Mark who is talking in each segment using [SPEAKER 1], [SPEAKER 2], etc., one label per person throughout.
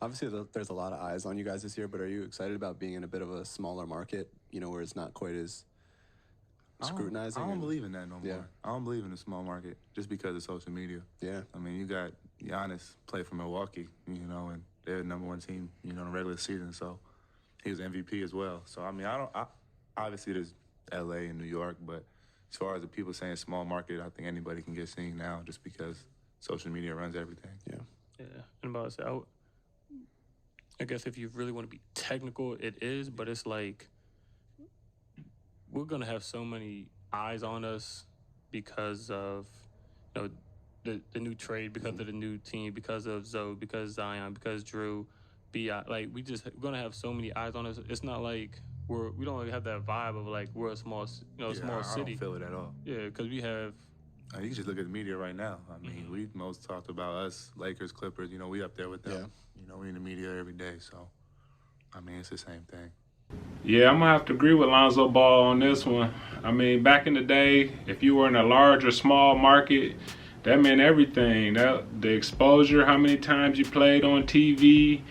[SPEAKER 1] Obviously, there's a lot of eyes on you guys this year, but are you excited about being in a bit of a smaller market, where it's not quite as
[SPEAKER 2] I
[SPEAKER 1] scrutinizing?
[SPEAKER 2] don't believe in that no
[SPEAKER 1] Yeah,
[SPEAKER 2] more. I don't believe in the small market just because of social media.
[SPEAKER 1] yeah,
[SPEAKER 2] I mean, you got Giannis play for Milwaukee, and they're the number one team, in the regular season. So he was MVP as well. So I mean, obviously there's L.A. and New York, but as far as the people saying small market, I think anybody can get seen now just because social media runs everything.
[SPEAKER 1] yeah.
[SPEAKER 3] Yeah, and about to say, I guess if you really want to be technical, it is, but it's like we're gonna have so many eyes on us because of the new trade, because of the new team, because of Zoe, because Zion, because Drew, Bi. Like we're gonna have so many eyes on us. It's not like we don't really have that vibe of like we're a small small
[SPEAKER 2] I don't
[SPEAKER 3] city.
[SPEAKER 2] feel it at all.
[SPEAKER 3] Yeah, because we have.
[SPEAKER 2] You can just look at the media right now. I mean, we most talked about us, Lakers, Clippers. We up there with them. We in the media every day. So, I mean, it's the same thing.
[SPEAKER 4] Yeah, I'm gonna have to agree with Lonzo Ball on this one. I mean, back in the day, if you were in a large or small market, that meant everything. The exposure, how many times you played on TV,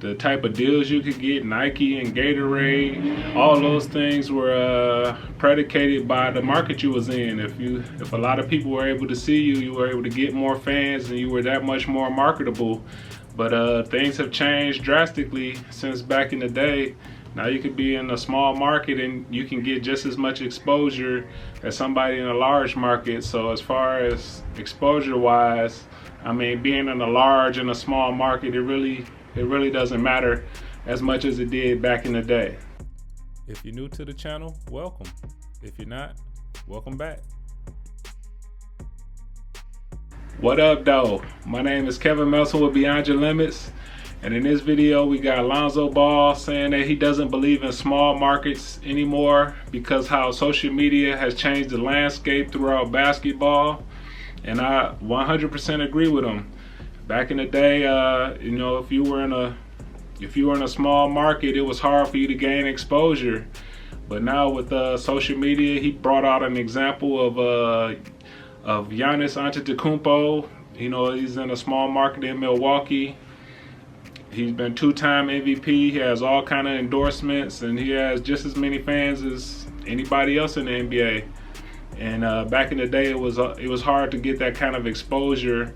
[SPEAKER 4] the type of deals you could get, Nike and Gatorade, all those things were predicated by the market you was in. If a lot of people were able to see you, you were able to get more fans, and you were that much more marketable. But things have changed drastically since back in the day. Now you could be in a small market and you can get just as much exposure as somebody in a large market. So as far as exposure wise, I mean, being in a large and a small market, it really doesn't matter as much as it did back in the day. If you're new to the channel, welcome. If you're not, welcome back. What up, though? My name is Kevin Melson with Beyond Your Limits. And in this video, we got Lonzo Ball saying that he doesn't believe in small markets anymore because how social media has changed the landscape throughout basketball. And I 100% agree with him. Back in the day, if you were in a small market, it was hard for you to gain exposure. But now with social media, he brought out an example of Giannis Antetokounmpo. He's in a small market in Milwaukee. He's been two-time MVP. He has all kind of endorsements, and he has just as many fans as anybody else in the NBA. And back in the day, it was hard to get that kind of exposure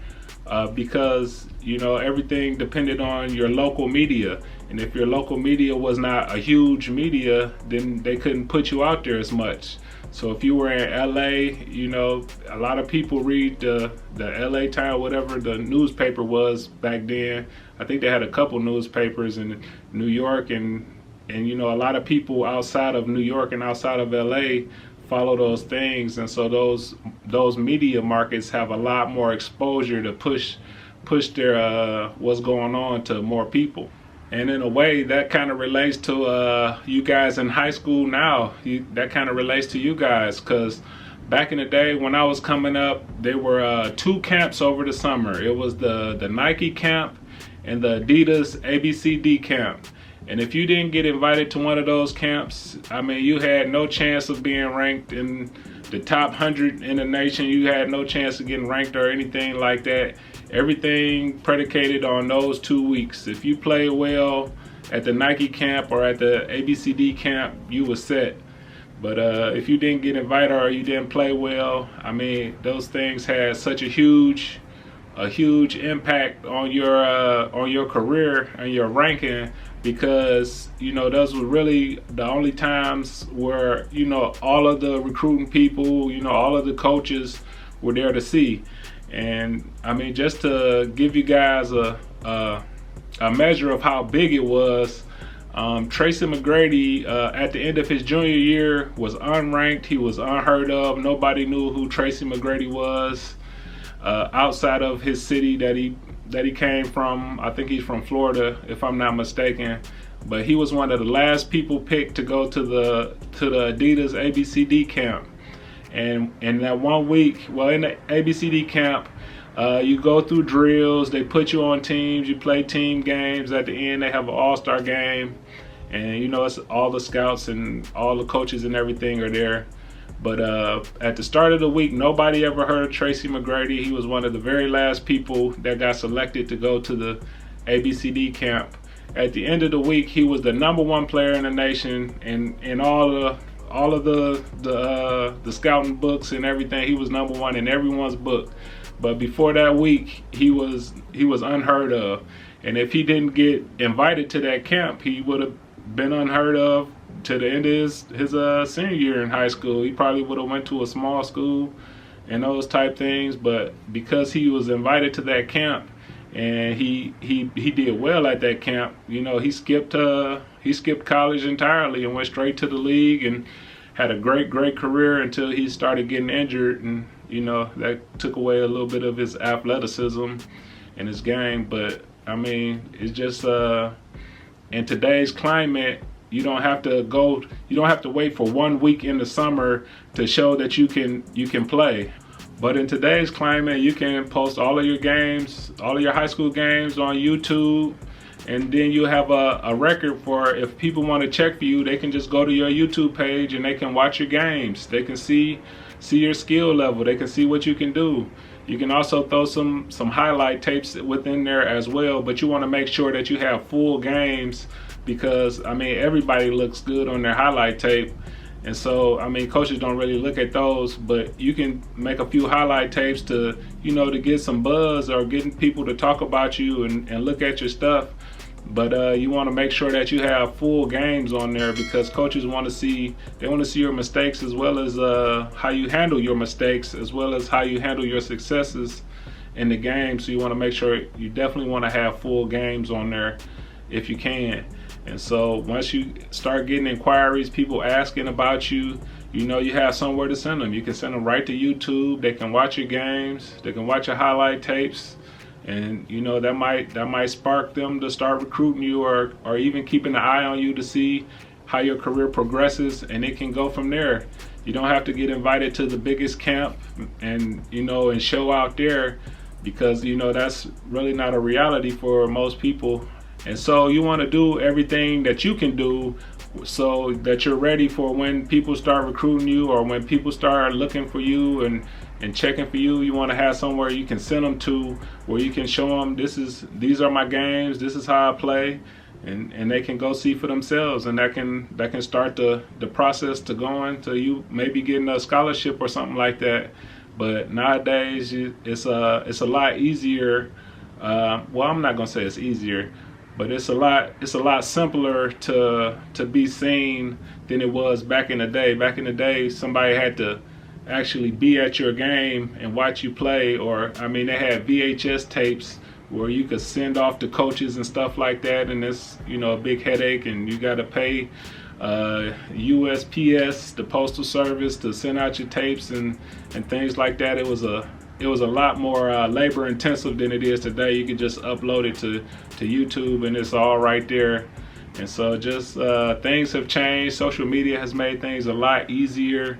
[SPEAKER 4] because everything depended on your local media. And if your local media was not a huge media, then they couldn't put you out there as much. So if you were in LA, a lot of people read the LA Times, whatever the newspaper was back then. I think they had a couple newspapers in New York, and a lot of people outside of New York and outside of LA follow those things, and so those media markets have a lot more exposure to push their what's going on to more people. And in a way, that kind of relates to you guys in high school now. That kind of relates to you guys, because back in the day when I was coming up, there were two camps over the summer. It was the Nike camp and the Adidas ABCD camp. And if you didn't get invited to one of those camps, I mean, you had no chance of being ranked in the top 100 in the nation. You had no chance of getting ranked or anything like that. Everything predicated on those 2 weeks. If you played well at the Nike camp or at the ABCD camp, you were set. But if you didn't get invited or you didn't play well, I mean, those things had such a huge impact on your career and your ranking, because those were really the only times where all of the recruiting people, all of the coaches were there to see. And I mean, just to give you guys a measure of how big it was, Tracy McGrady at the end of his junior year was unranked. He was unheard of. Nobody knew who Tracy McGrady was outside of his city that he came from. I think he's from Florida, if I'm not mistaken. But he was one of the last people picked to go to the Adidas ABCD camp. And in that 1 week, in the ABCD camp, you go through drills. They put you on teams. You play team games. At the end, they have an all-star game. And, it's all the scouts and all the coaches and everything are there. But at the start of the week, nobody ever heard of Tracy McGrady. He was one of the very last people that got selected to go to the ABCD camp. At the end of the week, he was the #1 player in the nation, and in all of the scouting books and everything. He was #1 in everyone's book. But before that week, he was unheard of. And if he didn't get invited to that camp, he would have been unheard of to the end of his senior year in high school. He probably would have went to a small school and those type things. But because he was invited to that camp and he did well at that camp, you know, he skipped college entirely and went straight to the league and had a great career until he started getting injured, and you know that took away a little bit of his athleticism and his game. But I mean, it's just in today's climate, you don't have to wait for 1 week in the summer to show that you can play. But in today's climate, you can post all of your games, all of your high school games on YouTube, and then you have a record for if people want to check for you, they can just go to your YouTube page and they can watch your games. They can see your skill level. They can see what you can do. You can also throw some highlight tapes within there as well, but you want to make sure that you have full games because, I mean, everybody looks good on their highlight tape. And so, I mean, coaches don't really look at those, but you can make a few highlight tapes to, you know, to get some buzz or getting people to talk about you and look at your stuff. But you want to make sure that you have full games on there because coaches want to see your mistakes as well as how you handle your mistakes as well as how you handle your successes in the game. So you want to make sure you definitely want to have full games on there if you can. And so once you start getting inquiries, people asking about you, you know you have somewhere to send them. You can send them right to YouTube. They can watch your games. They can watch your highlight tapes. And you know that might spark them to start recruiting you or even keeping an eye on you to see how your career progresses, and it can go from there. You don't have to get invited to the biggest camp and show out there because you know that's really not a reality for most people. And so you want to do everything that you can do so that you're ready for when people start recruiting you or when people start looking for you and checking for you. You want to have somewhere you can send them to where you can show them these are my games, this is how I play, and they can go see for themselves, and that can start the process to going to you maybe getting a scholarship or something like that. But nowadays it's a lot easier. Well, I'm not gonna say it's easier, but it's a lot simpler to be seen than it was back in the day. Back in the day, somebody had to actually be at your game and watch you play, or I mean they had VHS tapes where you could send off to coaches and stuff like that, and it's a big headache, and you got to pay USPS, the postal service, to send out your tapes and things like that. It was a lot more labor intensive than it is today. You can just upload it to YouTube and it's all right there. And so just things have changed. Social media has made things a lot easier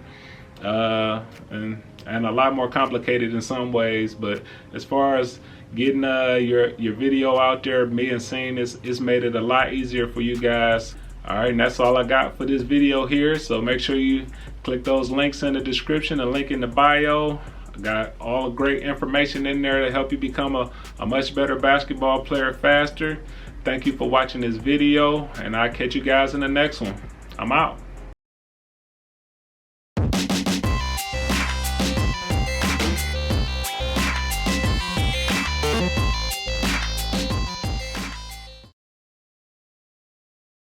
[SPEAKER 4] and a lot more complicated in some ways. But as far as getting your video out there, being seen, it's made it a lot easier for you guys. All right, and that's all I got for this video here. So make sure you click those links in the description, a link in the bio. I got all great information in there to help you become a much better basketball player faster. Thank you for watching this video, and I'll catch you guys in the next one. I'm out.